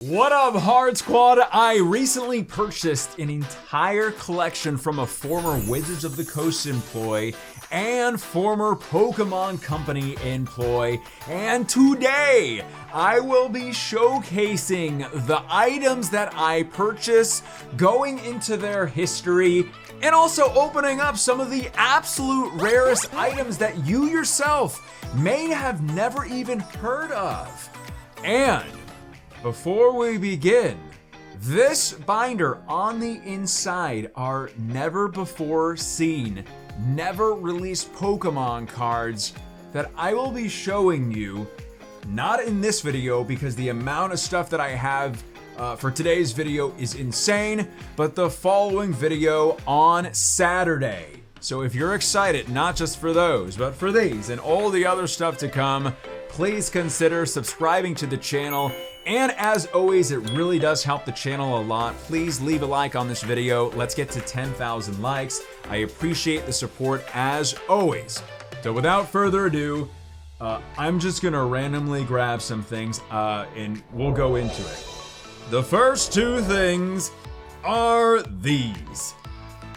What up, Hard Squad? I recently purchased an entire collection from a former Wizards of the Coast employee and former Pokemon Company employee, and today I will be showcasing the items that I purchased, going into their history, and also opening up some of the absolute rarest items that you yourself may have never even heard of. And before we begin, this binder on the inside are never before seen, never released Pokemon cards that I will be showing you, not in this video because the amount of stuff that I have for today's video is insane, but the following video on Saturday. So if you're excited, not just for those, but for these and all the other stuff to come, please consider subscribing to the channel. And as always, it really does help the channel a lot. Please leave a like on this video. Let's get to 10,000 likes. I appreciate the support as always. So without further ado, I'm just gonna randomly grab some things and we'll go into it. The first two things are these.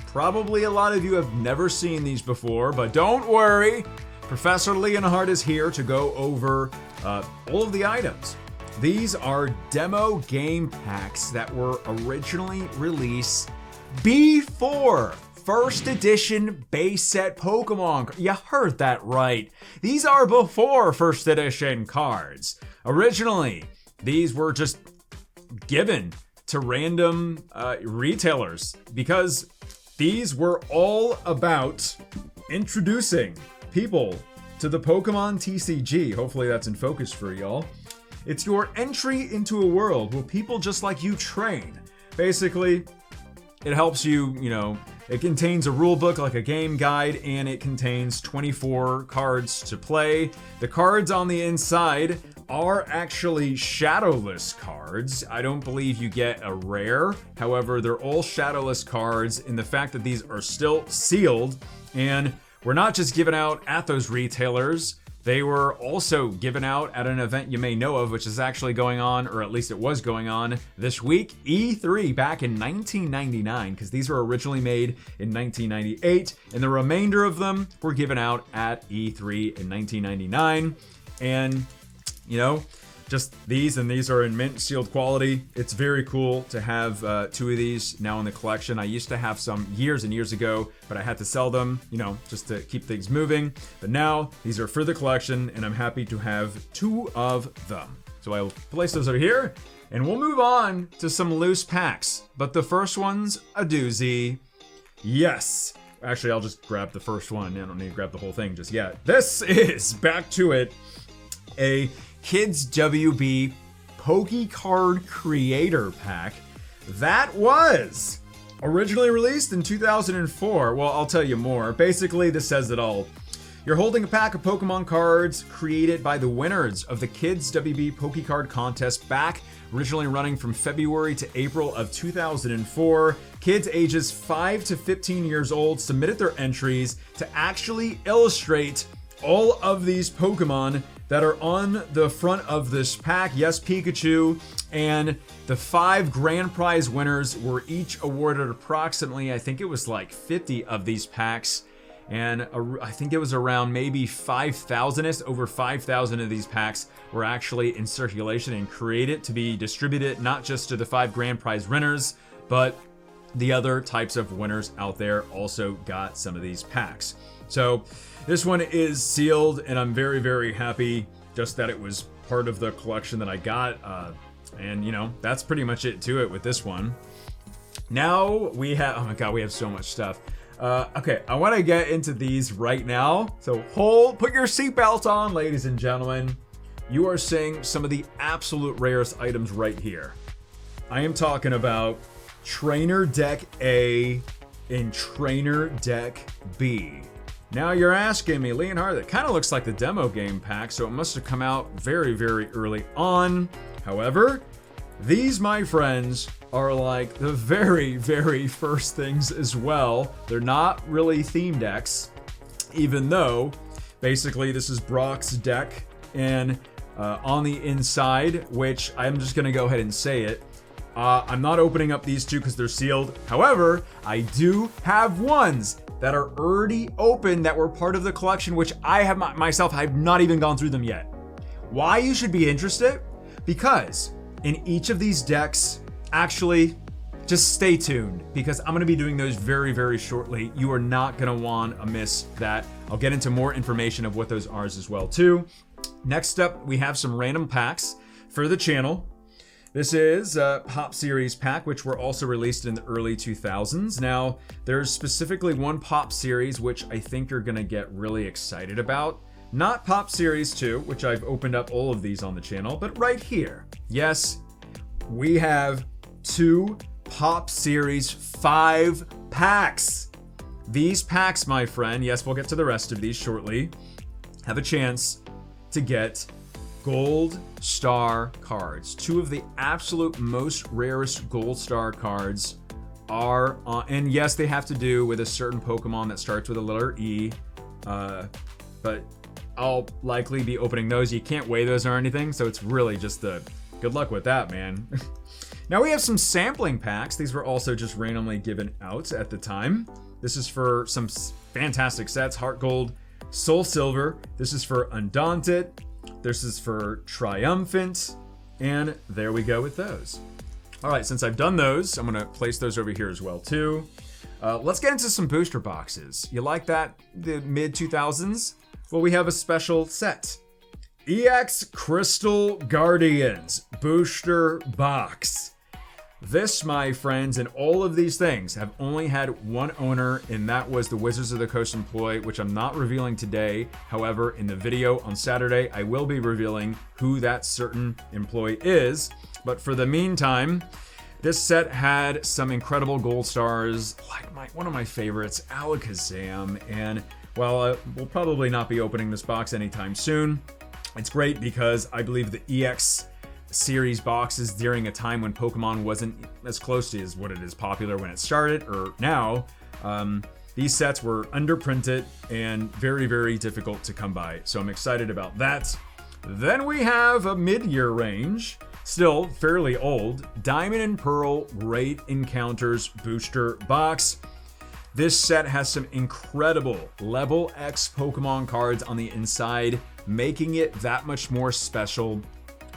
Probably a lot of you have never seen these before, but don't worry. Professor Leonhart is here to go over all of the items. These are demo game packs that were originally released before first edition base set Pokemon. You heard that right. These are before first edition cards. Originally, these were just given to random retailers because these were all about introducing people to the Pokemon TCG. Hopefully that's in focus for y'all. It's your entry into a world where people just like you train. Basically, it helps you, it contains a rule book like a game guide, and it contains 24 cards to play. The cards on the inside are actually shadowless cards. I don't believe you get a rare. However, they're all shadowless cards, and the fact that these are still sealed, and were not just given out at those retailers, they were also given out at an event you may know of, which is actually going on, or at least it was going on this week, E3 back in 1999, because these were originally made in 1998, and the remainder of them were given out at E3 in 1999. And, just these, and these are in mint sealed quality. It's very cool to have two of these now in the collection. I used to have some years and years ago, but I had to sell them, just to keep things moving. But now these are for the collection, and I'm happy to have two of them. So I'll place those over here, and we'll move on to some loose packs. But the first one's a doozy. Yes. Actually, I'll just grab the first one. I don't need to grab the whole thing just yet. This is, back to it, a Kids WB PokeCard Creator Pack that was originally released in 2004. Well, I'll tell you more. Basically, this says it all. You're holding a pack of Pokemon cards created by the winners of the Kids WB PokeCard contest back originally running from February to April of 2004. Kids ages 5 to 15 years old submitted their entries to actually illustrate all of these Pokemon that are on the front of this pack. Yes, Pikachu. And the 5 grand prize winners were each awarded approximately, I think it was like 50 of these packs. And I think it was around maybe 5,000-ish, over 5,000 of these packs were actually in circulation and created to be distributed not just to the 5 grand prize winners, but the other types of winners out there also got some of these packs. So this one is sealed, and I'm very, very happy just that it was part of the collection that I got. And that's pretty much it to it with this one. Now we have, oh my God, we have so much stuff. Okay, I want to get into these right now. So put your seatbelt on, ladies and gentlemen. You are seeing some of the absolute rarest items right here. I am talking about Trainer Deck A and Trainer Deck B. Now you're asking me, Leonhart, that kind of looks like the demo game pack, so it must have come out very, very early on. However, these, my friends, are like the very, very first things as well. They're not really theme decks, even though basically this is Brock's deck, and on the inside, which I'm just going to go ahead and say it. I'm not opening up these two because they're sealed. However, I do have ones that are already open that were part of the collection, which I have myself, I've not even gone through them yet. Why you should be interested? Because in each of these decks, actually, just stay tuned because I'm going to be doing those very, very shortly. You are not going to want to miss that. I'll get into more information of what those are as well too. Next up, we have some random packs for the channel. This is a Pop Series pack, which were also released in the early 2000s. Now, there's specifically one Pop Series, which I think you're going to get really excited about. Not Pop Series 2, which I've opened up all of these on the channel, but right here. Yes, we have 2 Pop Series 5 packs. These packs, my friend, yes, we'll get to the rest of these shortly, have a chance to get Gold Star cards. 2 of the absolute most rarest Gold Star cards are on, and yes, they have to do with a certain Pokemon that starts with a letter E, but I'll likely be opening those. You can't weigh those or anything, so it's really just good luck with that, man. Now we have some sampling packs. These were also just randomly given out at the time. This is for some fantastic sets. Heart Gold, Soul Silver. This is for Undaunted. This is for Triumphant. And there we go with those. All right, since I've done those, I'm gonna place those over here as well too. Let's get into some booster boxes. You like that, the mid 2000s? Well, we have a special set. EX Crystal Guardians Booster Box. This, my friends, and all of these things have only had one owner, and that was the Wizards of the Coast employee, which I'm not revealing today. However, in the video on Saturday, I will be revealing who that certain employee is. But for the meantime, this set had some incredible gold stars, like one of my favorites, Alakazam. And while we'll probably not be opening this box anytime soon, it's great because I believe the EX series boxes during a time when Pokemon wasn't as close to as what it is popular when it started or now, these sets were underprinted and very, very difficult to come by. So I'm excited about that. Then we have a mid-year range, still fairly old, Diamond and Pearl Great Encounters Booster Box. This set has some incredible Level X Pokemon cards on the inside, making it that much more special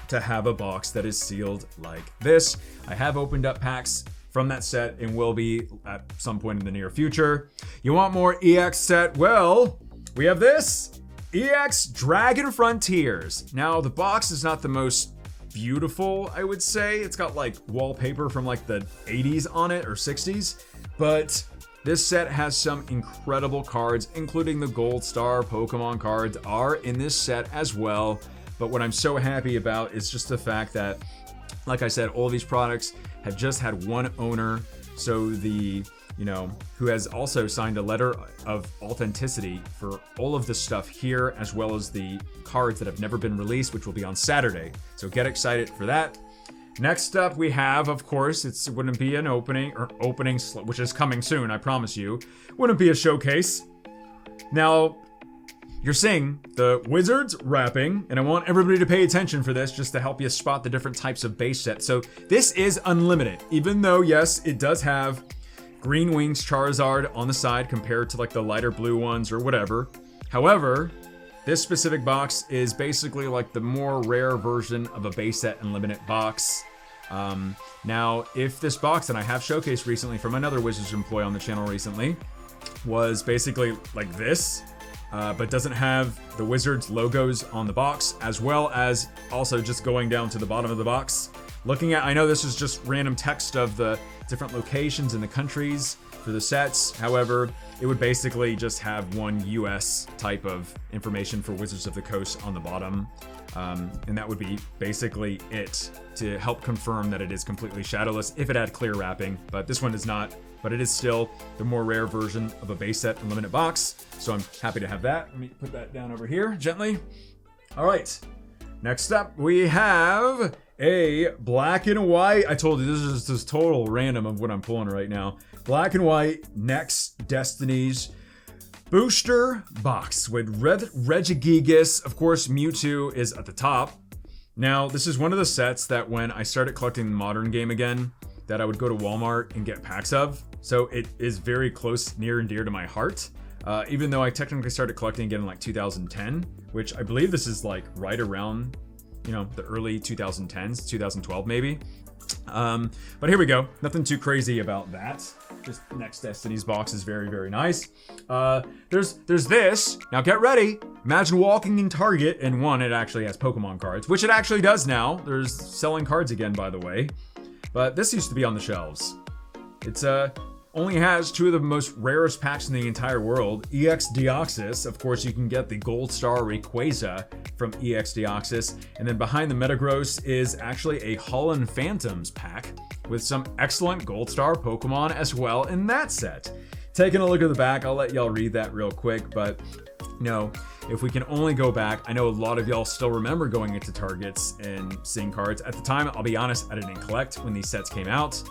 to have a box that is sealed like this. I have opened up packs from that set and will be at some point in the near future. You want more EX set? Well, we have this EX Dragon Frontiers. Now, the box is not the most beautiful, I would say. It's got like wallpaper from like the 80s on it or 60s, but this set has some incredible cards, including the Gold Star Pokemon cards are in this set as well. But what I'm so happy about is just the fact that, like I said, all these products have just had one owner. So who has also signed a letter of authenticity for all of this stuff here, as well as the cards that have never been released, which will be on Saturday. So get excited for that. Next up, we have, of course, it wouldn't be an opening, which is coming soon, I promise you. Wouldn't be a showcase. Now, you're seeing the Wizards wrapping, and I want everybody to pay attention for this just to help you spot the different types of base sets. So this is unlimited, even though, yes, it does have Green Wings Charizard on the side compared to like the lighter blue ones or whatever. However, this specific box is basically like the more rare version of a base set unlimited box. Now, if this box, and I have showcased recently from another Wizards employee on the channel recently, was basically like this, but doesn't have the Wizards logos on the box, as well as also just going down to the bottom of the box. Looking at, I know this is just random text of the different locations in the countries for the sets. However, it would basically just have one US type of information for Wizards of the Coast on the bottom. And that would be basically it to help confirm that it is completely shadowless if it had clear wrapping, but this one is not. But it is still the more rare version of a base set unlimited box. So I'm happy to have that. Let me put that down over here gently. All right, next up we have a black and white. I told you this is just total random of what I'm pulling right now. Black and white Next Destinies booster box with Regigigas. Of course, Mewtwo is at the top. Now, this is one of the sets that when I started collecting the modern game again, that I would go to Walmart and get packs of. So it is very close, near and dear to my heart. Even though I technically started collecting again in like 2010, which I believe this is like right around, the early 2010s, 2012 maybe. But here we go. Nothing too crazy about that. Just next Destiny's box is very, very nice. There's this. Now get ready. Imagine walking in Target and one, it actually has Pokemon cards, which it actually does now. There's selling cards again, by the way. But this used to be on the shelves. It's only has two of the most rarest packs in the entire world. EX Deoxys, of course you can get the Gold Star Rayquaza from EX Deoxys. And then behind the Metagross is actually a Holland Phantoms pack with some excellent Gold Star Pokemon as well in that set. Taking a look at the back, I'll let y'all read that real quick, but if we can only go back, I know a lot of y'all still remember going into Targets and seeing cards. At the time, I'll be honest, I didn't collect when these sets came out.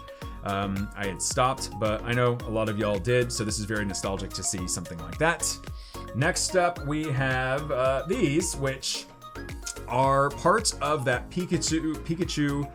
I had stopped, but I know a lot of y'all did, so this is very nostalgic to see something like that. Next up, we have these, which are parts of that Pikachu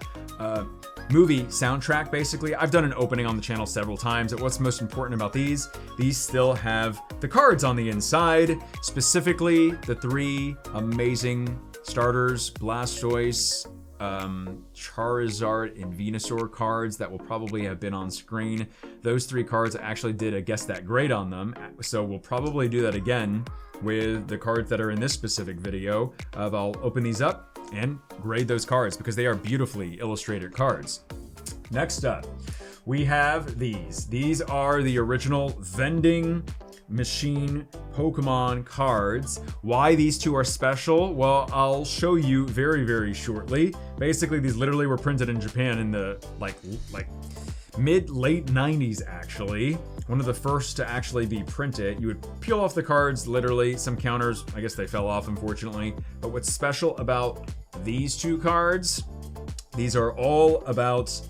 movie soundtrack, basically. I've done an opening on the channel several times. What's most important about these still have the cards on the inside, specifically the three amazing starters, Blastoise, Charizard, and Venusaur cards that will probably have been on screen. Those three cards actually did a Guess That Grade on them, so we'll probably do that again with the cards that are in this specific video. I'll open these up and grade those cards because they are beautifully illustrated cards. Next up, we have these. These are the original vending machine Pokemon cards. Why these two are special? Well, I'll show you very, very shortly. Basically, these literally were printed in Japan in the like mid-late 90s, actually. One of the first to actually be printed. You would peel off the cards, literally. Some counters, I guess they fell off, unfortunately. But what's special about these two cards, these are all about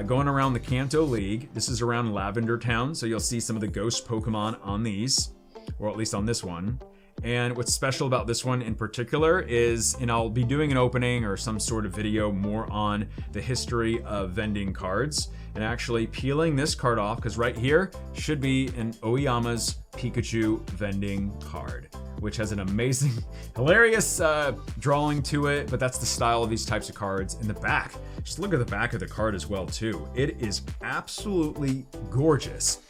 going around the Kanto League. This is around Lavender Town, so you'll see some of the ghost Pokemon on these, or at least on this one. And what's special about this one in particular is, and I'll be doing an opening or some sort of video more on the history of vending cards, and actually peeling this card off, because right here should be an Oyama's Pikachu vending card, which has an amazing, hilarious drawing to it, but that's the style of these types of cards. In the back, just look at the back of the card as well too. It is absolutely gorgeous.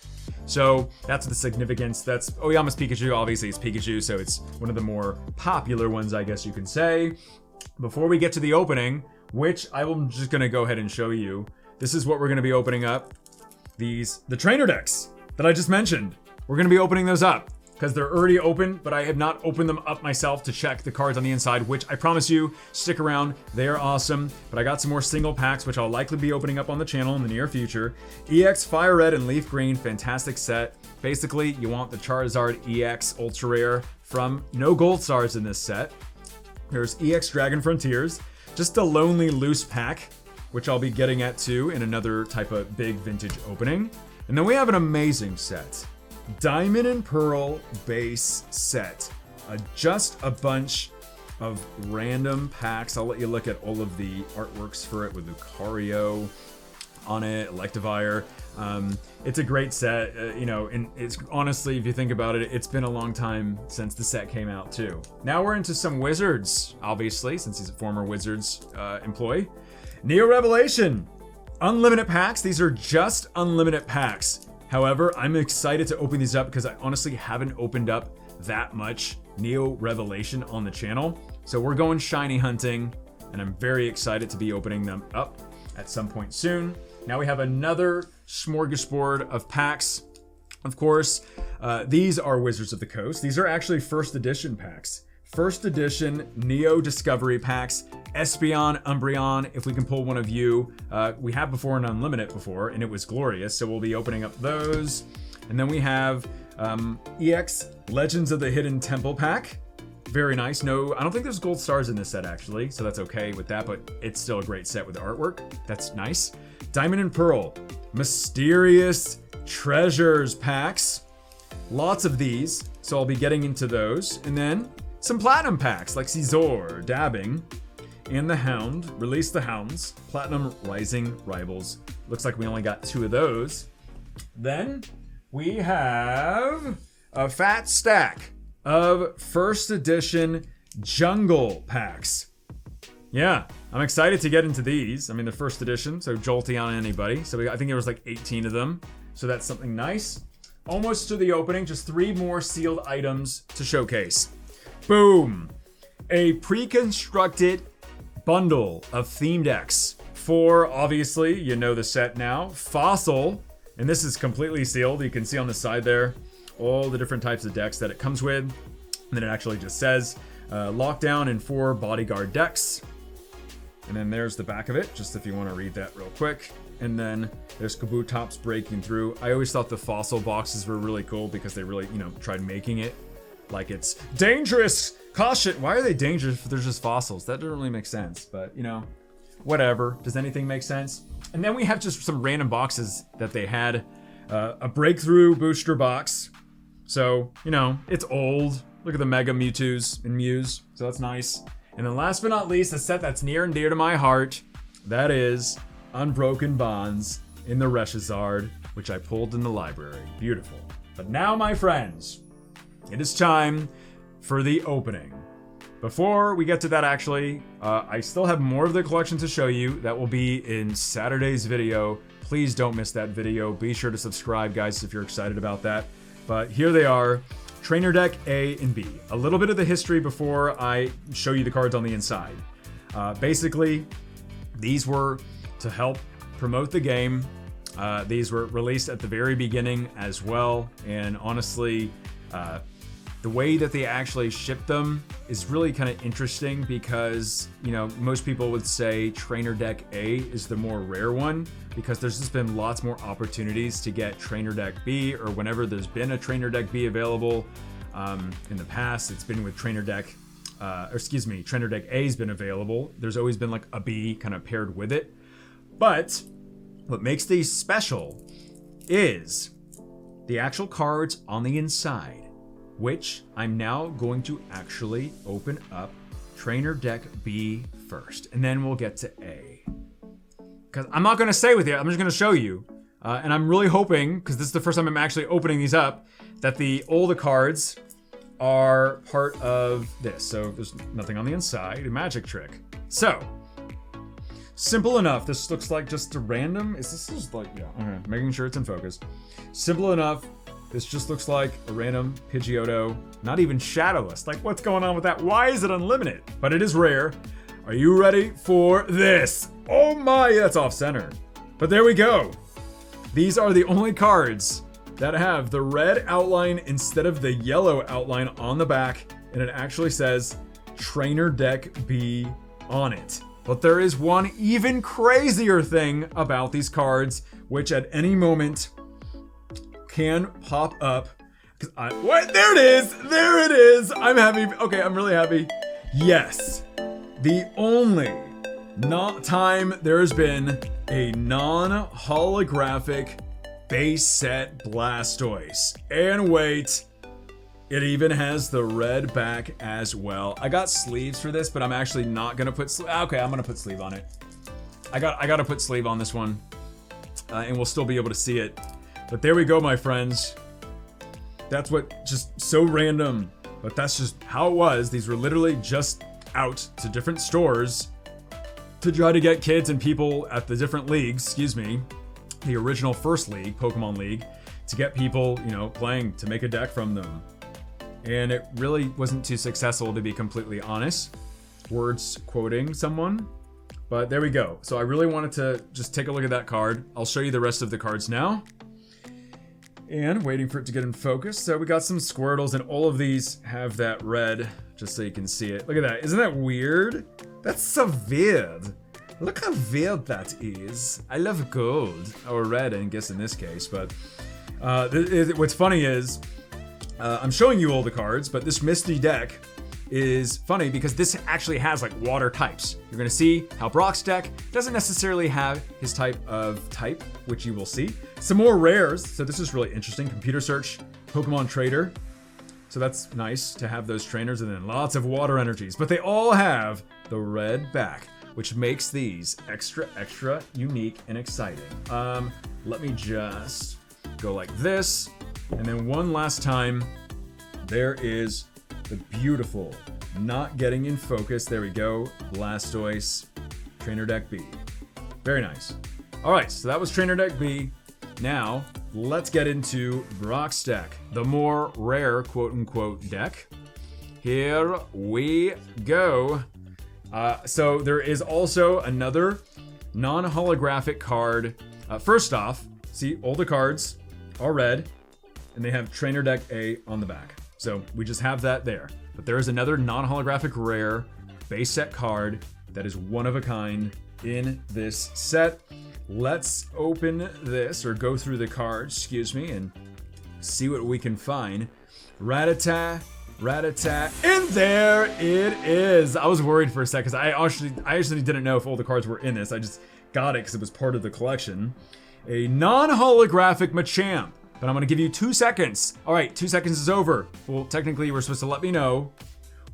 So that's the significance. That's Oyama's Pikachu. Obviously it's Pikachu, so it's one of the more popular ones, I guess you can say. Before we get to the opening, which I'm just gonna go ahead and show you, this is what we're gonna be opening up. The trainer decks that I just mentioned. We're gonna be opening those up because they're already open, but I have not opened them up myself to check the cards on the inside, which I promise you, stick around, they are awesome. But I got some more single packs, which I'll likely be opening up on the channel in the near future. EX Fire Red and Leaf Green, fantastic set. Basically, you want the Charizard EX Ultra Rare from no gold stars in this set. There's EX Dragon Frontiers, just a lonely loose pack, which I'll be getting at too in another type of big vintage opening. And then we have an amazing set. Diamond and Pearl base set. Just a bunch of random packs. I'll let you look at all of the artworks for it with Lucario on it, Electivire. It's a great set, and it's honestly, if you think about it, it's been a long time since the set came out too. Now we're into some Wizards, obviously, since he's a former Wizards employee. Neo Revelation, unlimited packs. These are just unlimited packs. However, I'm excited to open these up because I honestly haven't opened up that much Neo Revelation on the channel. So we're going shiny hunting, and I'm very excited to be opening them up at some point soon. Now we have another smorgasbord of packs. Of course, these are Wizards of the Coast. These are actually first edition packs. First edition Neo Discovery packs. Espeon, Umbreon, if we can pull one of you. We have before an Unlimited before, and it was glorious, so we'll be opening up those. And then we have EX Legends of the Hidden Temple pack. Very nice. No, I don't think there's gold stars in this set actually, so that's okay with that, but it's still a great set with the artwork. That's nice. Diamond and Pearl, Mysterious Treasures packs. Lots of these, so I'll be getting into those. And then some platinum packs like Caesar, Dabbing. and the Hound. Release the Hounds. Platinum Rising Rivals. Looks like we only got 2 of those. Then we have a fat stack of first edition Jungle packs. Yeah, I'm excited to get into these. I mean, the first edition, so jolty on anybody. So I think there was like 18 of them. So that's something nice. Almost to the opening, just 3 more sealed items to showcase. Boom! A pre-constructed bundle of theme decks for, obviously, you know the set now, Fossil. And this is completely sealed. You can see on the side there all the different types of decks that it comes with. And then it actually just says, lockdown in 4 bodyguard decks. And then there's the back of it, just if you want to read that real quick. And then there's Kabutops breaking through. I always thought the Fossil boxes were really cool because they really, tried making it like it's dangerous. Caution. Why are they dangerous if they're just fossils? That doesn't really make sense, but whatever. Does anything make sense? And then we have just some random boxes that they had. A breakthrough booster box. So, it's old. Look at the Mega Mewtwo's and Mews. So that's nice. And then last but not least, a set that's near and dear to my heart. That is Unbroken Bonds in the Reshazard, which I pulled in the library. Beautiful. But now, my friends, it is time for the opening. Before we get to that, actually, I still have more of the collection to show you. That will be in Saturday's video. Please don't miss that video. Be sure to subscribe, guys, if you're excited about that. But here they are. Trainer Deck A and B. A little bit of the history before I show you the cards on the inside. Basically, these were to help promote the game. These were released at the very beginning as well. And honestly, the way that they actually ship them is really kind of interesting because, most people would say Trainer Deck A is the more rare one because there's just been lots more opportunities to get Trainer Deck B, or whenever there's been a Trainer Deck B available in the past, it's been with Trainer Deck, Trainer Deck A's been available. There's always been like a B kind of paired with it. But what makes these special is the actual cards on the inside, which I'm now going to actually open up Trainer Deck B first, and then we'll get to A. Because I'm not going to stay with you, I'm just going to show you. And I'm really hoping, because this is the first time I'm actually opening these up, that all the cards are part of this. So there's nothing on the inside, a magic trick. So, simple enough. This looks like just a random, okay, making sure it's in focus. Simple enough. This just looks like a random Pidgeotto, not even shadowless. Like, what's going on with that? Why is it unlimited? But it is rare. Are you ready for this? Oh my, that's off center. But there we go. These are the only cards that have the red outline instead of the yellow outline on the back, and it actually says Trainer Deck B on it. But there is one even crazier thing about these cards, which at any moment can pop up. There it is! There it is! I'm happy. Okay, I'm really happy. Yes. The only time there's been a non-holographic base set Blastoise. And wait, it even has the red back as well. I got sleeves for this, but I'm actually not gonna put okay, I'm gonna put sleeve on it. I gotta put sleeve on this one, and we'll still be able to see it. But there we go, my friends. That's what, just so random, but that's just how it was. These were literally just out to different stores to try to get kids and people at the different leagues, the original first league, Pokemon League, to get people, playing, to make a deck from them. And it really wasn't too successful, to be completely honest. Words quoting someone. But there we go. So I really wanted to just take a look at that card. I'll show you the rest of the cards now. And waiting for it to get in focus. So we got some Squirtles, and all of these have that red, just so you can see it. Look at that. Isn't that weird? That's so weird. Look how weird that is. I love gold, or red, I guess in this case. But what's funny is, I'm showing you all the cards, but this Misty deck is funny because this actually has like water types. You're gonna see how Brock's deck doesn't necessarily have his type, which you will see. Some more rares, so this is really interesting. Computer search, Pokemon Trader, So that's nice to have those trainers, and then lots of water energies. But they all have the red back, which makes these extra unique and exciting. Let me just go like this. And then one last time, there is the beautiful, not getting in focus, there we go, Blastoise, Trainer Deck B. Very nice. All right, so that was Trainer Deck B. Now, let's get into Brock's deck, the more rare quote-unquote deck. Here we go. So there is also another non-holographic card. First off, see, all the cards are red, and they have Trainer Deck A on the back. So we just have that there. But there is another non-holographic rare base set card that is one of a kind in this set. Let's open this, or go through the cards, excuse me, and see what we can find. Rattata, and there it is. I was worried for a second, because I actually didn't know if all the cards were in this. I just got it because it was part of the collection. A non-holographic Machamp. But I'm gonna give you 2 seconds. All right, 2 seconds is over. Well, technically you were supposed to let me know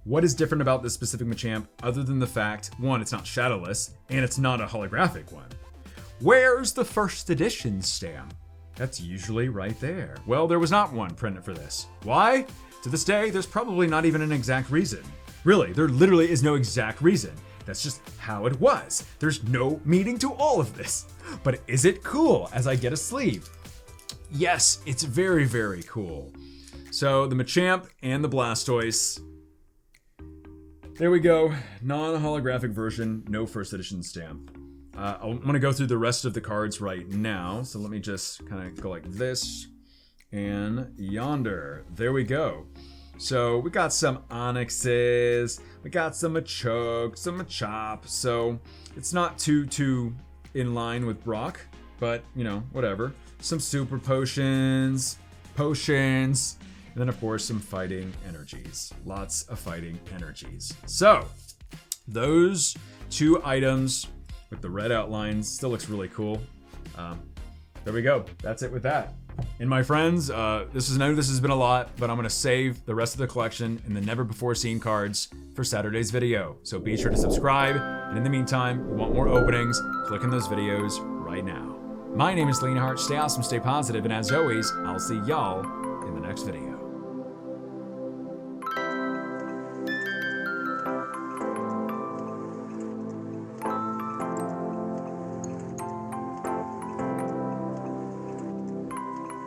what is different about this specific Machamp, other than the fact, one, it's not shadowless, and it's not a holographic one. Where's the first edition stamp? That's usually right there. Well, there was not one printed for this. Why? To this day, there's probably not even an exact reason. Really, there literally is no exact reason. That's just how it was. There's no meaning to all of this. But is it cool as I get a sleeve? Yes, it's very, very cool. So the Machamp and the Blastoise. There we go. Non-holographic version, no first edition stamp. I'm gonna go through the rest of the cards right now. So let me just kind of go like this and yonder. There we go. So we got some Onyxes, we got some Machoke, some Machop. So it's not too in line with Brock, but you know, whatever. Some super potions, and then of course some fighting energies. Lots of fighting energies. So those 2 items with the red outlines still looks really cool. There we go. That's it with that. And my friends, this has been a lot, but I'm gonna save the rest of the collection and the never before seen cards for Saturday's video. So be sure to subscribe. And in the meantime, if you want more openings, click on those videos right now. My name is Leonhart. Stay awesome, stay positive, and as always, I'll see y'all in the next video.